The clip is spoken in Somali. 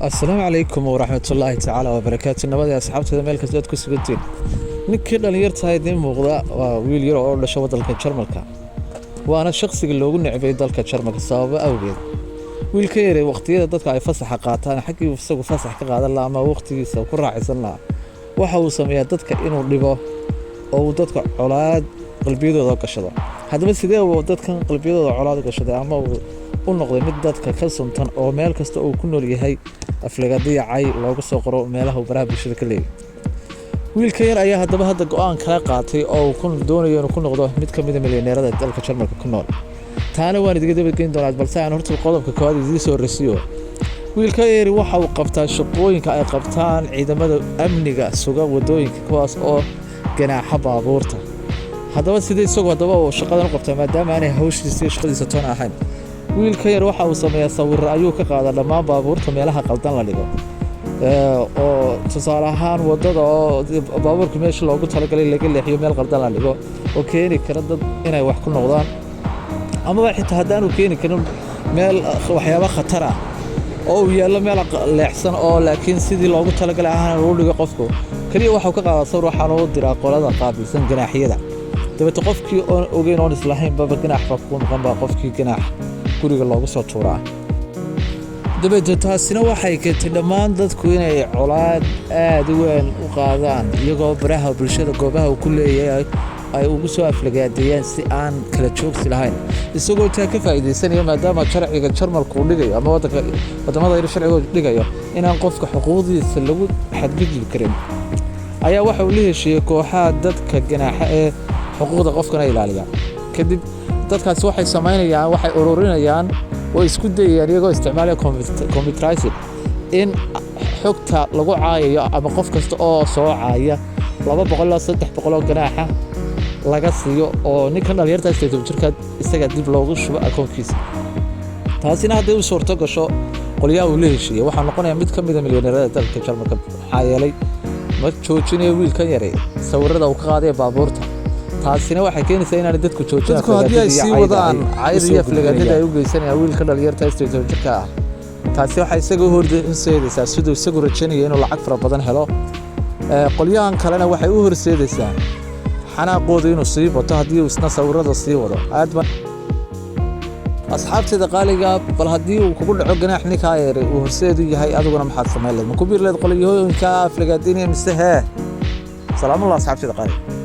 السلام عليكم ورحمة الله تعالى وبركاته. نبض يا أصحاب هذا ملك زاد كسبتين نكير دليرت هاي دين مغضاء ويل يرى أول شو ضل كشرملك وأنا الشخص اللي قلنا عبيد ضل كشرملك الصواب أوجد ويل كيري وقتي ضدك على فصح قاطع أنا حكي في سوق فصح كقاعد الله ما وقتي سو كل راعي صنع وحاول سميها ضدك إنه ربا أو ضدك علاد قلبيده ذاك الشذا هذا بس ده وضدك قلبيده علاد ذاك الشذا أما ونقضي مد dadka ka suntan oo meel kasta uu ku nool yahay aflagaadiya cay looga soo qoro meelaha baraha bulshada ka leeyahay wiilka yar ayaa hadda go'aan kala qaatay oo ku doonayo inuu ku noqdo mid ka mid ah milyaneerada dalka Jarmalka ku nool taana waan idiga daba geyn doonaa balse aan horta qodobka koowaad idin soo rasiyo wiilka yar waxa uu qabtaa shaqooyinka ay qabtaan ciidamada amniga suga wadooyinka kuwaas oo ganaaxa baabuurta haddaba sidee isagoo oo shaqadan u qabtaa maadaama aanay hawshiisa shaqadiisa toona ahayn wiilka yar waxa uu sameeyaa sawir ayuu ka qaadaa dhammaan baabuurta meelaha qaldan la dhigo oo tusaale ahaan wadada oo baabuurka meesha loogu talagalay laga leexiyo meel qaldan la dhigo oo keeni kara dad inay wax ku noqdaan ama xitaa haddaan uu keeni karin meel waxyaabo khatar ah oo uu yaalo meel leexsan oo laakiin sidii loogu talagalay ahaan uu dhigo qofku kaliya waxa uu ka qaadaa sawir waxaan uu diraa qolada qaabilsan ganaaxyada dabta qofkii oo ogeyn oo islahayn baba ganaax fa ku noqon baa qofkii ganaax guriga loogu soo tuuraa dabada taasina waxay keentay dhammaan dadku inay colaad aad u weyn u qaadaan iyagoo baraha bulshada goobaha uu ku leeyahay ay ugu soo aflagaadeeyaan si aan kala joogsi lahayn isagoo taa ka faa'iideysanaya maadaama sharciga Jarmalku dhigayo ama wadamada ay sharciga dhigayo inaan qofka xuquuqdiisa lagu xadgudbi karin ayaa waxa uu leeyahay kooxaha dadka ganaaxa ee xuquuqda qofkana ilaaliya kadib dadkaas waxay sameynayaan waxay ururinayaan oo isku dayayaan iyagoo isticmaalaya computerized in xogta lagu caayayo ama qof kasta oo soo caaya 200 ilaa 300 ganaaxa laga siiyo oo ninka dhalinyarta jirka isaga dib loogu shubo akoonkiisa taasina hadday u suurto gasho qoliyaha uu leeyahay waxa noqonaya mid ka mid ah milyaneerada dalka Jarmalka maxaa yeelay ma joojinayo wiilkan yare sawirada uu ka qaaday baabuurta taasina waxay keenaysaa in aan dadku joojin haddii ay sii wadaan cayriya aflagaadada ay u geysanayaan wiilka dhalinyarta jirka ah taasi waxay isaga horseedaysaa sidoo isagu rajaynayo inuu lacag fara badan helo qolyahan kalena waxay u horseedaysaa xanaaqooda inuu sii wato haddii uu isna sawirada sii wado aad ba asxaabteeda qaaliga bal haddii uu kugu dhaco ganaax ninka yar uu horseedu yahay adiguna maxaad sameyn lahayd ma ku biir leed qolyahooyinka aflagaadinaya mise salaamu alaykum asxaabteeda qaaliga